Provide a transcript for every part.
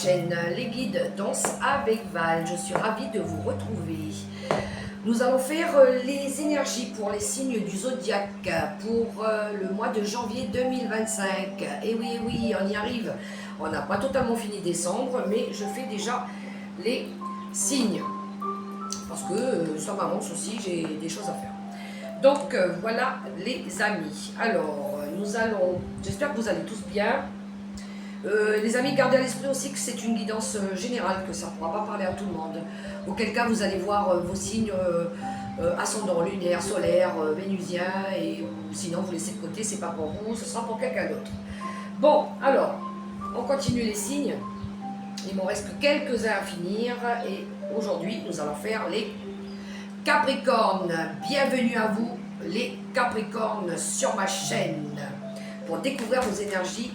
chaîne Les Guides Danse avec Val. Je suis ravie de vous retrouver. Nous allons faire les énergies pour les signes du zodiaque pour le mois de janvier 2025. Et oui, oui, on y arrive. On n'a pas totalement fini décembre, mais je fais déjà les signes. Parce que ça m'avance aussi, j'ai des choses à faire. Donc voilà les amis. Alors, j'espère que vous allez tous bien. Les amis, gardez à l'esprit aussi que c'est une guidance générale, que ça ne pourra pas parler à tout le monde. Auquel cas, vous allez voir vos signes ascendant, lunaire, solaire, vénusien, et sinon vous laissez de côté, c'est pas pour vous, ce sera pour quelqu'un d'autre. Bon, alors, on continue les signes. Il m'en reste que quelques-uns à finir, et aujourd'hui, nous allons faire les Capricornes. Bienvenue à vous, les Capricornes, sur ma chaîne, pour découvrir vos énergies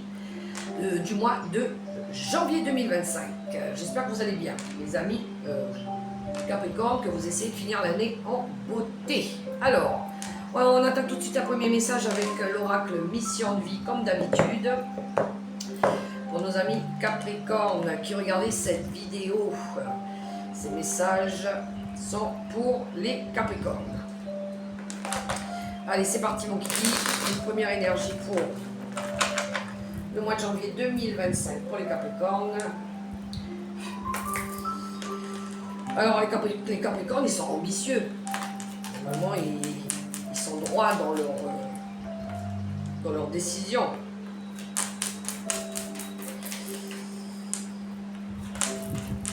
du mois de janvier 2025. J'espère que vous allez bien, les amis Capricorne, que vous essayez de finir l'année en beauté. Alors, on attaque tout de suite un premier message avec l'oracle Mission de vie, comme d'habitude. Pour nos amis Capricorne qui regardaient cette vidéo, ces messages sont pour les Capricornes. Allez, c'est parti mon kiki. Une première énergie pour le mois de janvier 2025 pour les Capricornes. Alors les Capricornes, ils sont ambitieux. Normalement, ils sont droits dans leur décision.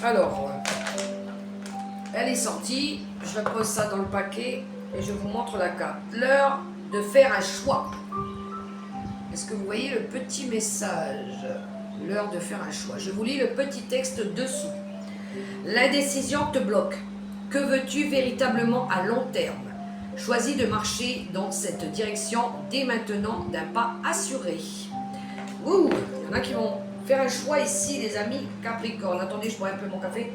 Alors, elle est sortie. Je repose ça dans le paquet et je vous montre la carte. L'heure de faire un choix. Est-ce que vous voyez le petit message? L'heure de faire un choix. Je vous lis le petit texte dessous. L'indécision te bloque. Que veux-tu véritablement à long terme? Choisis de marcher dans cette direction dès maintenant d'un pas assuré. Ouh, il y en a qui vont faire un choix ici, les amis Capricorne. Attendez, je bois un peu mon café.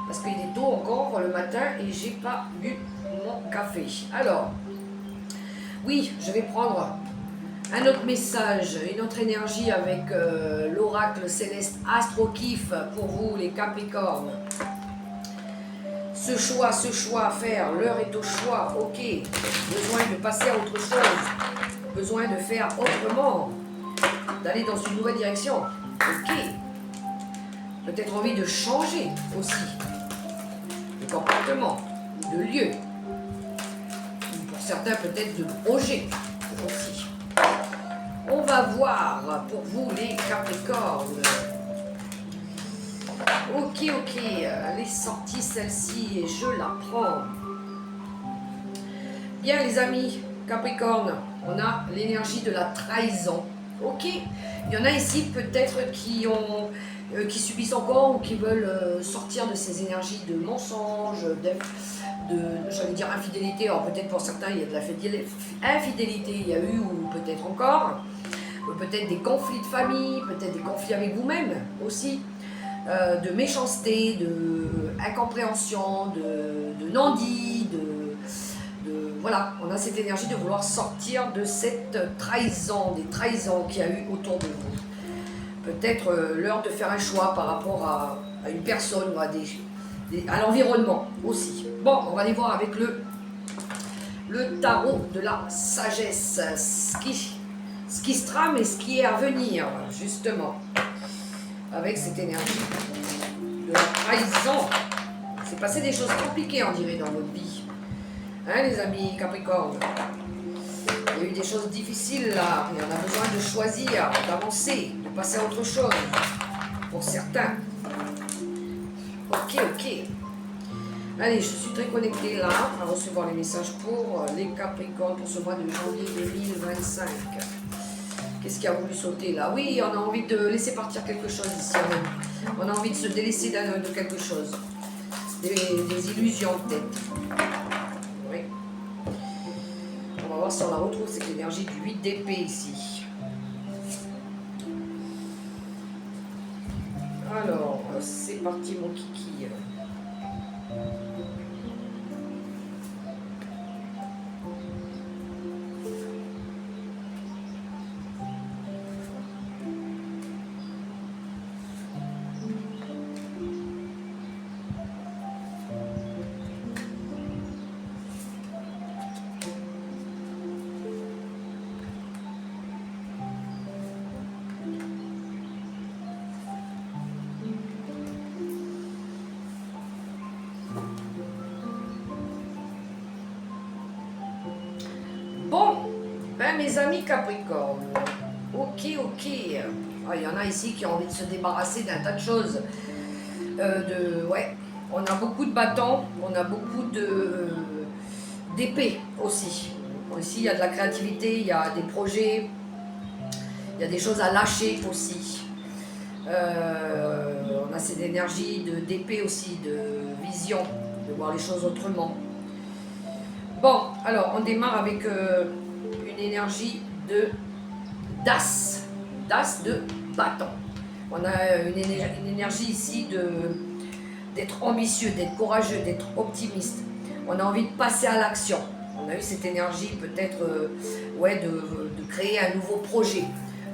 Parce qu'il est tôt encore le matin et j'ai pas bu mon café. Alors, oui, je vais prendre un autre message, une autre énergie avec l'oracle céleste Astro-Kiff pour vous les Capricornes. Ce choix à faire, l'heure est au choix, ok. Besoin de passer à autre chose, besoin de faire autrement, d'aller dans une nouvelle direction, ok. Peut-être envie de changer aussi de comportement, de lieu. Pour certains peut-être de projet aussi. On va voir pour vous les Capricornes. Ok, elle est sortie celle-ci et je la prends. Bien les amis Capricorne, on a l'énergie de la trahison. Ok, il y en a ici peut-être qui subissent encore ou qui veulent sortir de ces énergies de mensonges, j'allais dire infidélité. Alors peut-être pour certains il y a de la infidélité, il y a eu ou peut-être encore. Peut-être des conflits de famille, peut-être des conflits avec vous-même aussi, de méchanceté, de incompréhension, de non-dit, voilà, on a cette énergie de vouloir sortir de cette trahison, des trahisons qu'il y a eu autour de vous. Peut-être l'heure de faire un choix par rapport à une personne ou à l'environnement aussi. Bon, on va aller voir avec le tarot de la sagesse, ce qui se trame et ce qui est à venir, justement, avec cette énergie de la trahison. C'est passé des choses compliquées, on dirait, dans votre vie. Hein, les amis Capricorne? Il y a eu des choses difficiles, là, et on a besoin de choisir, d'avancer, de passer à autre chose, pour certains. Ok. Allez, je suis très connectée, là, à recevoir les messages pour les Capricornes pour ce mois de janvier 2025. Qu'est-ce qui a voulu sauter là? Oui, on a envie de laisser partir quelque chose ici. On a envie de se délaisser de quelque chose. Des illusions peut-être. Oui. On va voir si on la retrouve, cette énergie du 8 d'épée ici. Alors, c'est parti mon kiki. Bien, mes amis Capricorne. Ok, ok. Ah, il y en a ici qui ont envie de se débarrasser d'un tas de choses. Ouais, on a beaucoup de bâtons, on a beaucoup d'épées aussi. Ici, il y a de la créativité, il y a des projets, il y a des choses à lâcher aussi. On a cette énergie d'épée aussi, de vision, de voir les choses autrement. Bon, alors on démarre avec une énergie d'as, d'as de bâton. On a une énergie ici d'être ambitieux, d'être courageux, d'être optimiste. On a envie de passer à l'action. On a eu cette énergie peut-être ouais, de créer un nouveau projet.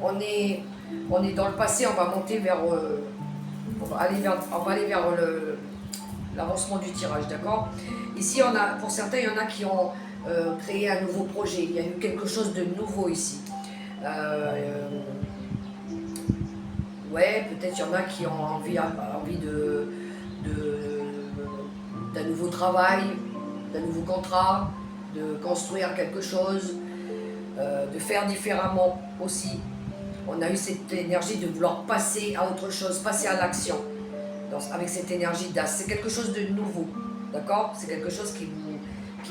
On est dans le passé, on va monter vers... on va aller vers l'avancement du tirage, d'accord? Ici, pour certains, il y en a qui ont créé un nouveau projet. Il y a eu quelque chose de nouveau ici. Ouais, peut-être il y en a qui ont envie d'un nouveau travail, d'un nouveau contrat, de construire quelque chose, de faire différemment aussi. On a eu cette énergie de vouloir passer à autre chose, passer à l'action avec cette énergie d'as. C'est quelque chose de nouveau, d'accord? C'est quelque chose qui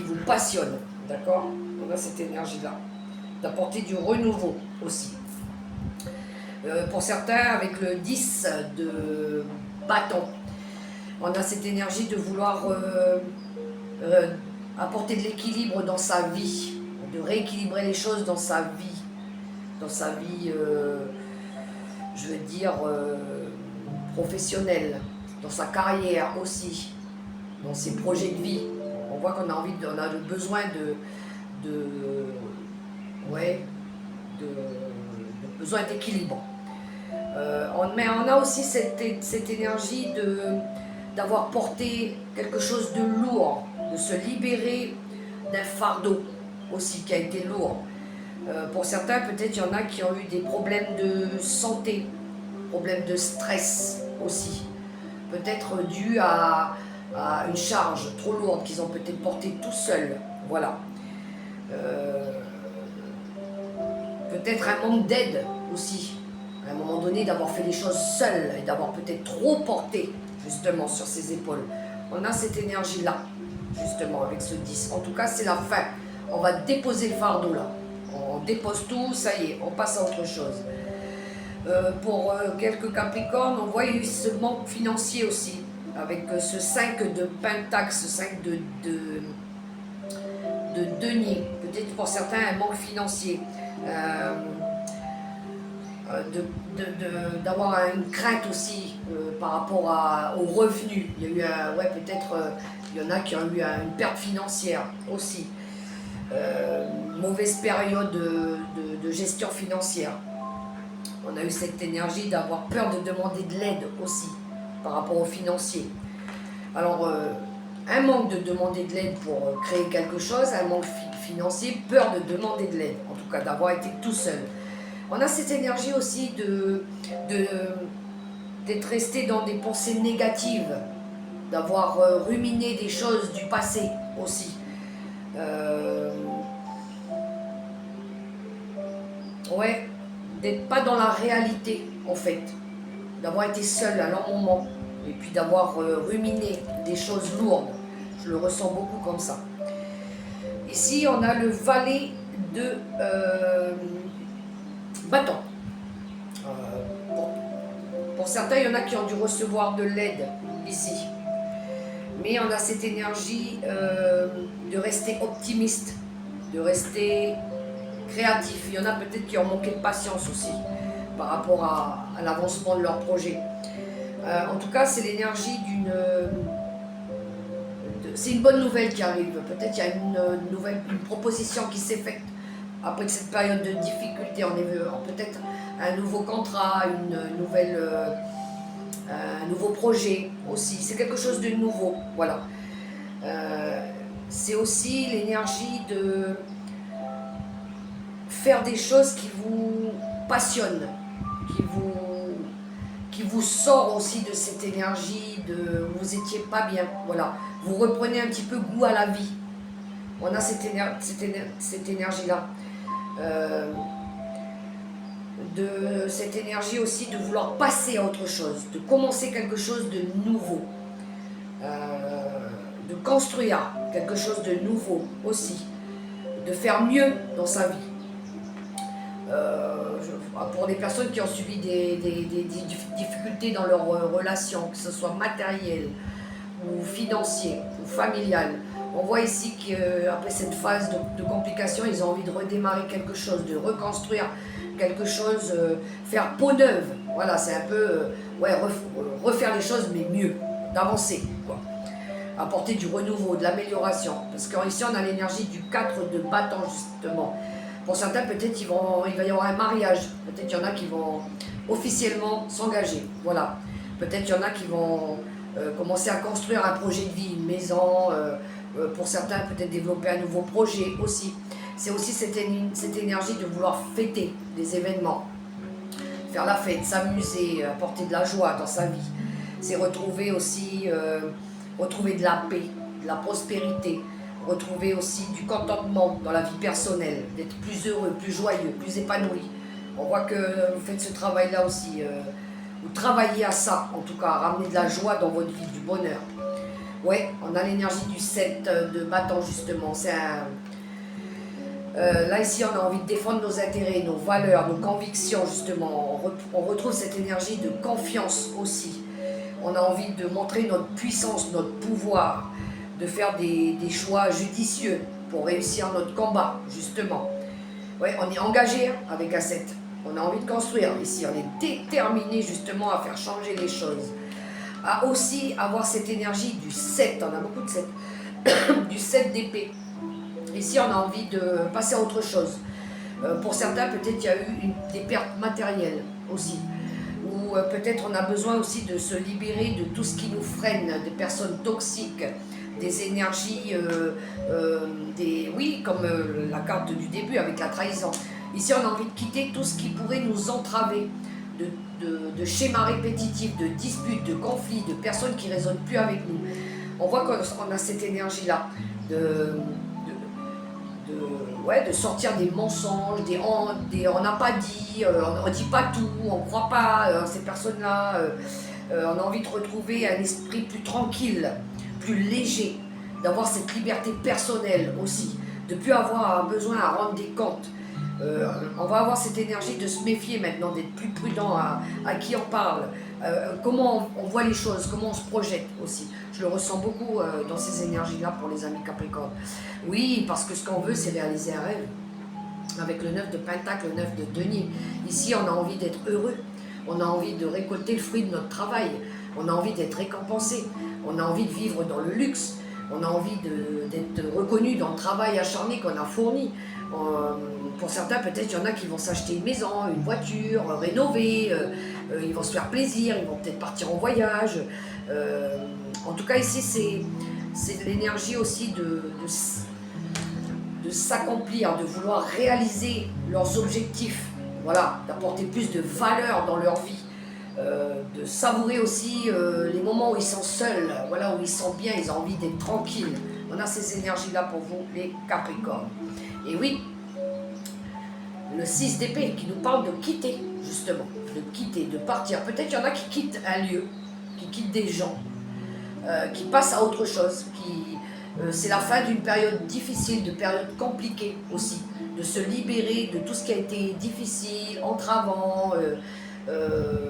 vous passionne, d'accord? On a cette énergie-là, d'apporter du renouveau aussi. Pour certains, avec le 10 de bâton, on a cette énergie de vouloir apporter de l'équilibre dans sa vie, de rééquilibrer les choses dans sa vie, je veux dire, professionnelle, dans sa carrière aussi, dans ses projets de vie. On voit qu'on a le besoin besoin d'équilibre. Mais on a aussi cette énergie d'avoir porté quelque chose de lourd, de se libérer d'un fardeau aussi qui a été lourd. Pour certains, peut-être il y en a qui ont eu des problèmes de santé, problèmes de stress aussi, peut-être dû à une charge trop lourde qu'ils ont peut-être portée tout seuls. Voilà. Peut-être un manque d'aide aussi, à un moment donné d'avoir fait les choses seuls et d'avoir peut-être trop porté justement sur ses épaules. On a cette énergie-là, justement, avec ce 10. En tout cas, c'est la fin. On va déposer le fardeau là. On dépose tout, ça y est, on passe à autre chose. Pour quelques Capricornes, on voit ce manque financier aussi, avec ce 5 de Pentacle, ce 5 de denier. Peut-être pour certains un manque financier. D'avoir une crainte aussi par rapport aux revenus. Il y a eu peut-être il y en a qui ont eu une perte financière aussi. Mauvaise période de gestion financière. On a eu cette énergie d'avoir peur de demander de l'aide aussi par rapport aux financiers. Alors, un manque de demander de l'aide pour créer quelque chose, un manque financier, peur de demander de l'aide, en tout cas d'avoir été tout seul. On a cette énergie aussi d'être resté dans des pensées négatives, d'avoir ruminé des choses du passé aussi. Ouais, d'être pas dans la réalité en fait, d'avoir été seul à un moment et puis d'avoir ruminé des choses lourdes. Je le ressens beaucoup comme ça. Ici, on a le valet de bâton. Pour certains, il y en a qui ont dû recevoir de l'aide ici. Mais on a cette énergie de rester optimiste, de rester créatif. Il y en a peut-être qui ont manqué de patience aussi par rapport à l'avancement de leur projet. En tout cas, c'est l'énergie c'est une bonne nouvelle qui arrive. Peut-être qu'il y a une proposition qui s'est faite après cette période de difficulté. On est peut-être un nouveau contrat, un nouveau projet aussi. C'est quelque chose de nouveau. Voilà. C'est aussi l'énergie de faire des choses qui vous passionnent, qui vous sort aussi de cette énergie de vous étiez pas bien. Voilà. Vous reprenez un petit peu goût à la vie. On a cette énergie-là. de cette énergie aussi de vouloir passer à autre chose, de commencer quelque chose de nouveau, de construire quelque chose de nouveau aussi, de faire mieux dans sa vie. Pour des personnes qui ont subi des difficultés dans leurs relations, que ce soit matérielles ou financières ou familiales, on voit ici qu'après cette phase de complications, ils ont envie de redémarrer quelque chose, de reconstruire quelque chose, faire peau neuve. Voilà, c'est un peu ouais, refaire les choses, mais mieux, d'avancer, quoi. Apporter du renouveau, de l'amélioration. Parce qu'ici, on a l'énergie du 4 de bâton, justement. Pour certains, peut-être il va y avoir un mariage. Peut-être il y en a qui vont officiellement s'engager. Voilà. Peut-être il y en a qui vont commencer à construire un projet de vie, une maison. Pour certains, peut-être développer un nouveau projet aussi. C'est aussi cette énergie de vouloir fêter des événements. Faire la fête, s'amuser, apporter de la joie dans sa vie. C'est retrouver aussi, retrouver de la paix, de la prospérité. Retrouver aussi du contentement dans la vie personnelle, d'être plus heureux, plus joyeux, plus épanoui. On voit que vous faites ce travail-là aussi, vous travaillez à ça, en tout cas, à ramener de la joie dans votre vie, du bonheur. Ouais, on a l'énergie du 7 de bâton, justement. C'est là, ici, on a envie de défendre nos intérêts, nos valeurs, nos convictions, justement. On retrouve cette énergie de confiance aussi. On a envie de montrer notre puissance, notre pouvoir, de faire des choix judicieux pour réussir notre combat, justement. Ouais, on est engagé avec un 7. On a envie de construire. Ici, on est déterminé, justement, à faire changer les choses. À aussi avoir cette énergie du 7. On a beaucoup de 7. Du 7 d'épée. Ici, on a envie de passer à autre chose. Pour certains, peut-être il y a eu des pertes matérielles aussi. Ou peut-être on a besoin aussi de se libérer de tout ce qui nous freine, des personnes toxiques, des énergies, oui, comme la carte du début avec la trahison. Ici, on a envie de quitter tout ce qui pourrait nous entraver, de schémas répétitifs, de disputes, de conflits, de personnes qui ne résonnent plus avec nous. On voit qu'on a cette énergie-là de sortir des mensonges, on n'a pas dit, on ne dit pas tout, on ne croit pas ces personnes-là. On a envie de retrouver un esprit plus tranquille, plus léger, d'avoir cette liberté personnelle aussi, de ne plus avoir besoin à rendre des comptes. On va avoir cette énergie de se méfier maintenant, d'être plus prudent à qui on parle, comment on voit les choses, comment on se projette aussi. Je le ressens beaucoup dans ces énergies-là pour les amis Capricorne. Oui, parce que ce qu'on veut, c'est réaliser un rêve. Avec le 9 de Pentacle, le 9 de Denier. Ici, on a envie d'être heureux. On a envie de récolter le fruit de notre travail. On a envie d'être récompensé. On a envie de vivre dans le luxe. On a envie d'être reconnu dans le travail acharné qu'on a fourni. Pour certains, peut-être, il y en a qui vont s'acheter une maison, une voiture, rénover. Ils vont se faire plaisir. Ils vont peut-être partir en voyage. En tout cas, ici, c'est l'énergie aussi de s'accomplir, de vouloir réaliser leurs objectifs, voilà, d'apporter plus de valeur dans leur vie, de savourer aussi les moments où ils sont seuls, voilà, où ils sont bien, ils ont envie d'être tranquilles. On a ces énergies-là pour vous, les Capricornes. Et oui, le 6 d'épée qui nous parle de quitter, justement, de quitter, de partir. Peut-être qu'il y en a qui quittent un lieu, qui quittent des gens, qui passent à autre chose, c'est la fin d'une période difficile, de période compliquée aussi, de se libérer de tout ce qui a été difficile, entravant, de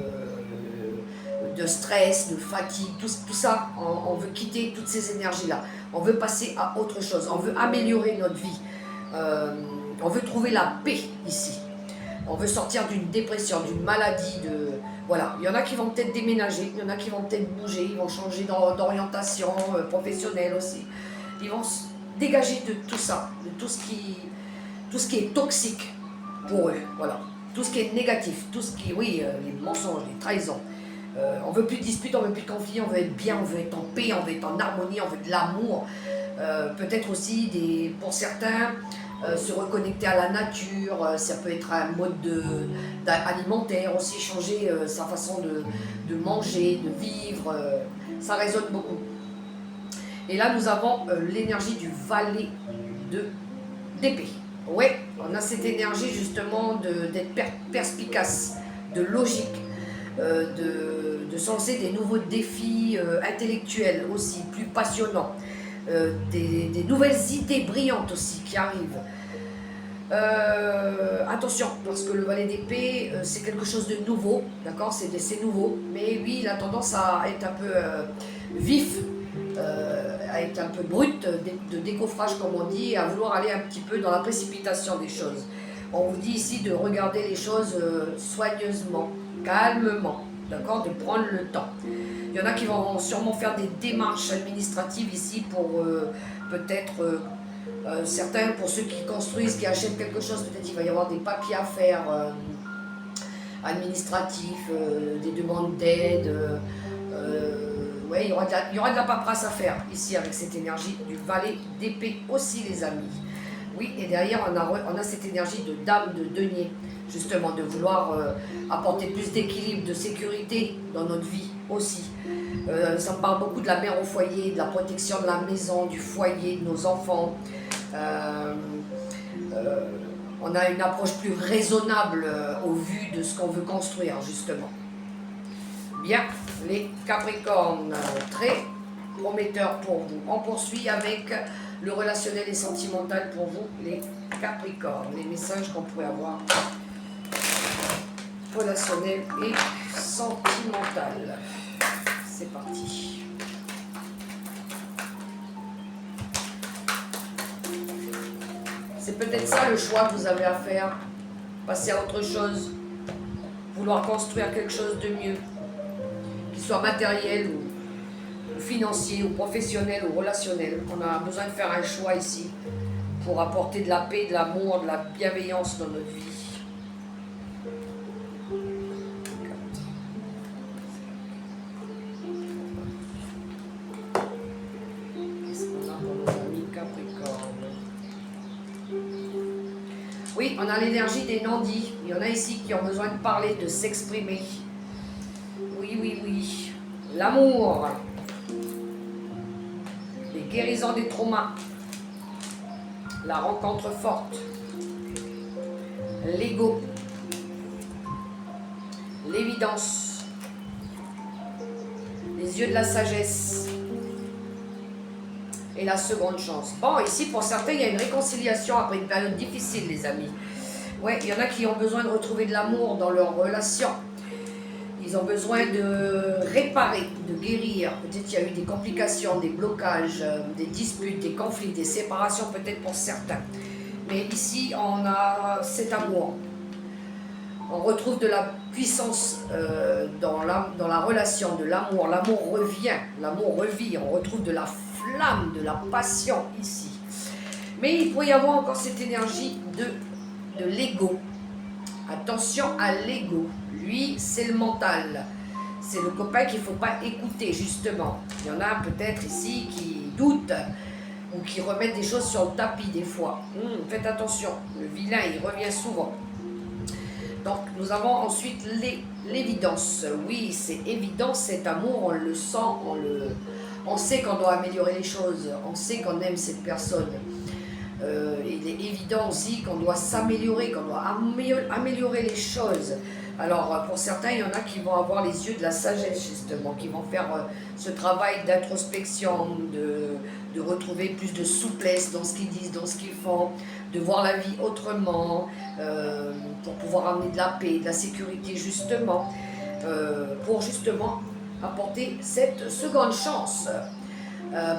stress, de fatigue, tout ça, on veut quitter toutes ces énergies-là. On veut passer à autre chose, on veut améliorer notre vie, on veut trouver la paix ici. On veut sortir d'une dépression, d'une maladie, voilà. Il y en a qui vont peut-être déménager, il y en a qui vont peut-être bouger, ils vont changer d'orientation professionnelle aussi. Ils vont se dégager de tout ça, de tout ce qui est toxique pour eux, voilà. Tout ce qui est négatif, tout ce qui, oui, les mensonges, les trahisons. On veut plus de disputes, on veut plus de conflits, on veut être bien, on veut être en paix, on veut être en harmonie, on veut de l'amour. Peut-être aussi, pour certains, se reconnecter à la nature, ça peut être un mode alimentaire aussi, changer sa façon de manger, de vivre, ça résonne beaucoup. Et là, nous avons l'énergie du valet d'épée. Oui, on a cette énergie justement d'être perspicace, de logique, de se lancer des nouveaux défis intellectuels aussi, plus passionnants, des nouvelles idées brillantes aussi qui arrivent. Attention, parce que le valet d'épée, c'est quelque chose de nouveau, d'accord, c'est nouveau, mais oui, il a tendance à être un peu vif, à être un peu brut, de décoffrage comme on dit, à vouloir aller un petit peu dans la précipitation des choses. On vous dit ici de regarder les choses soigneusement, calmement, d'accord, de prendre le temps. Il y en a qui vont sûrement faire des démarches administratives ici pour peut-être... certains, pour ceux qui construisent, qui achètent quelque chose, peut-être il va y avoir des papiers à faire administratifs, des demandes d'aide. Ouais, il y aura de la paperasse à faire ici avec cette énergie du valet d'épée aussi, les amis. Oui, et derrière, on a cette énergie de dame de denier, justement, de vouloir apporter plus d'équilibre, de sécurité dans notre vie aussi. Ça me parle beaucoup de la mère au foyer, de la protection de la maison, du foyer, de nos enfants. On a une approche plus raisonnable au vu de ce qu'on veut construire, justement. Bien, les Capricornes, très prometteur pour vous. On poursuit avec le relationnel et sentimental pour vous, les Capricornes. Les messages qu'on pourrait avoir relationnel et sentimental. C'est parti. C'est peut-être ça le choix que vous avez à faire. Passer à autre chose. Vouloir construire quelque chose de mieux. Qu'il soit matériel ou financier, ou professionnel, ou relationnel. On a besoin de faire un choix ici pour apporter de la paix, de l'amour, de la bienveillance dans notre vie. Qu'est-ce qu'on a pour nos amis Capricorne? Oui, on a l'énergie des non-dits. Il y en a ici qui ont besoin de parler, de s'exprimer. Oui, oui, oui. L'amour. Les guérisons des traumas. La rencontre forte. L'ego. L'évidence. Les yeux de la sagesse. Et la seconde chance. Bon, ici, pour certains, il y a une réconciliation après une période difficile, les amis. Ouais, il y en a qui ont besoin de retrouver de l'amour dans leur relation. Ils ont besoin de réparer, de guérir. Peut-être qu'il y a eu des complications, des blocages, des disputes, des conflits, des séparations peut-être pour certains. Mais ici, on a cet amour. On retrouve de la puissance dans la relation, de l'amour. L'amour revient, l'amour revit. On retrouve de la flamme, de la passion ici. Mais il pourrait y avoir encore cette énergie de l'ego. Attention à l'ego. Lui, c'est le mental. C'est le copain qu'il ne faut pas écouter, justement. Il y en a peut-être ici qui doutent ou qui remettent des choses sur le tapis des fois. Faites attention, le vilain, il revient souvent. Donc, nous avons ensuite l'évidence. Oui, c'est évident, cet amour, on le sent, on sait qu'on doit améliorer les choses, on sait qu'on aime cette personne. Il est évident aussi qu'on doit s'améliorer, qu'on doit améliorer les choses. Alors, pour certains, il y en a qui vont avoir les yeux de la sagesse, justement, qui vont faire ce travail d'introspection, de retrouver plus de souplesse dans ce qu'ils disent, dans ce qu'ils font, de voir la vie autrement, pour pouvoir amener de la paix, de la sécurité, justement, pour justement apporter cette seconde chance,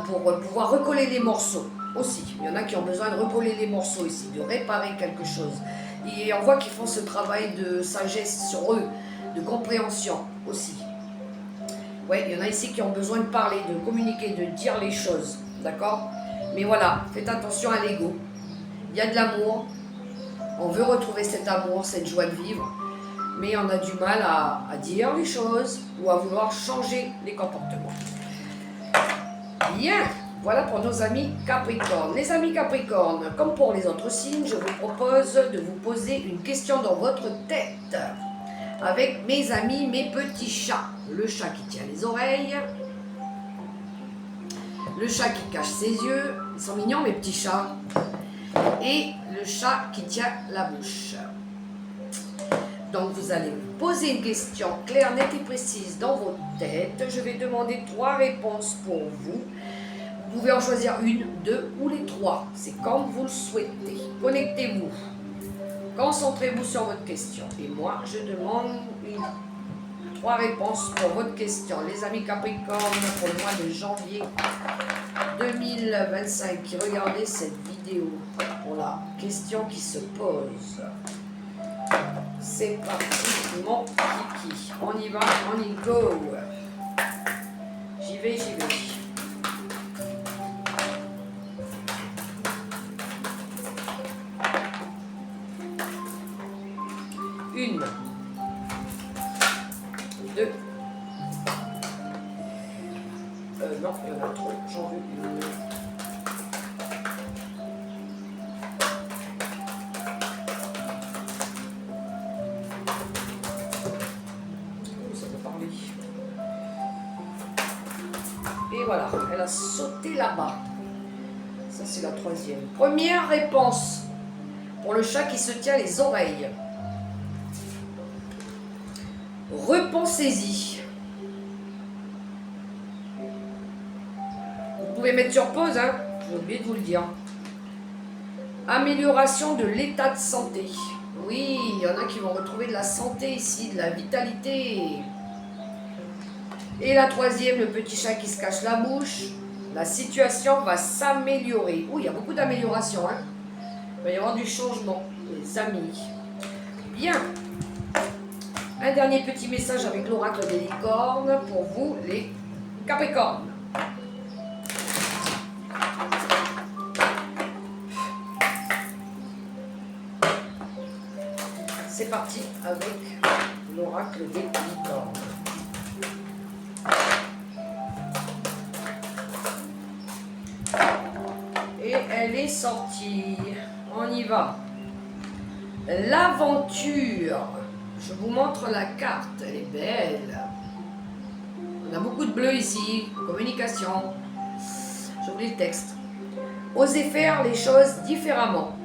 pour pouvoir recoller les morceaux. Aussi, il y en a qui ont besoin de recoller les morceaux ici, de réparer quelque chose. Et on voit qu'ils font ce travail de sagesse sur eux, de compréhension aussi. Oui, il y en a ici qui ont besoin de parler, de communiquer, de dire les choses, d'accord? Mais voilà, faites attention à l'ego. Il y a de l'amour, on veut retrouver cet amour, cette joie de vivre, mais on a du mal à dire les choses ou à vouloir changer les comportements. Bien! Voilà pour nos amis Capricorne. Les amis Capricorne, comme pour les autres signes, je vous propose de vous poser une question dans votre tête. Avec mes amis, mes petits chats. Le chat qui tient les oreilles. Le chat qui cache ses yeux. Ils sont mignons, mes petits chats. Et le chat qui tient la bouche. Donc vous allez me poser une question claire, nette et précise dans votre tête. Je vais demander 3 réponses pour vous. Vous pouvez en choisir une, 2 ou les 3. C'est comme vous le souhaitez. Connectez-vous. Concentrez-vous sur votre question. Et moi, je demande 3 réponses pour votre question. Les amis Capricorne, pour le mois de janvier 2025, qui regardez cette vidéo pour la question qui se pose. C'est parti, mon kiki. On y va, on y go. J'y vais, j'y vais. Une. 2. Non, il y en a trop. J'en veux une. Ça peut parler. Et voilà, elle a sauté là-bas. Ça, c'est la 3e. Première réponse pour le chat qui se tient les oreilles. Repensez-y. Vous pouvez mettre sur pause, hein. J'ai oublié de vous le dire. Amélioration de l'état de santé. Oui, il y en a qui vont retrouver de la santé ici, de la vitalité. Et la 3e, le petit chat qui se cache la bouche. La situation va s'améliorer. Oui, il y a beaucoup d'améliorations, hein. Il va y avoir du changement, les amis. Bien. Un dernier petit message avec l'oracle des licornes pour vous, les Capricornes. C'est parti avec l'oracle des licornes. Et elle est sortie. On y va. L'aventure. Je vous montre la carte. Elle est belle. On a beaucoup de bleu ici. Communication. Je vous lis le texte. Osez faire les choses différemment.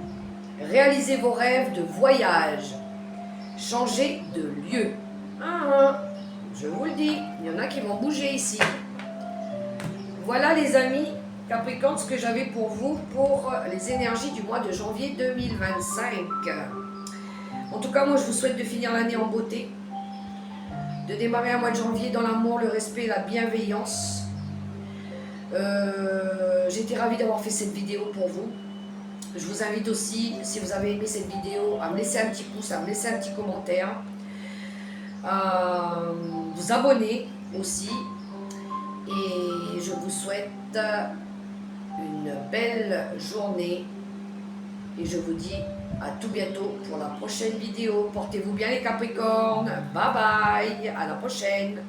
Réalisez vos rêves de voyage. Changez de lieu. Je vous le dis, il y en a qui vont bouger ici. Voilà les amis Capricorne, ce que j'avais pour vous pour les énergies du mois de janvier 2025. En tout cas, moi je vous souhaite de finir l'année en beauté, de démarrer un mois de janvier dans l'amour, le respect et la bienveillance. J'étais ravie d'avoir fait cette vidéo pour vous. Je vous invite aussi, si vous avez aimé cette vidéo, à me laisser un petit pouce, à me laisser un petit commentaire, à vous abonner aussi. Et je vous souhaite une belle journée. Et je vous dis à tout bientôt pour la prochaine vidéo. Portez-vous bien les Capricornes. Bye bye, à la prochaine.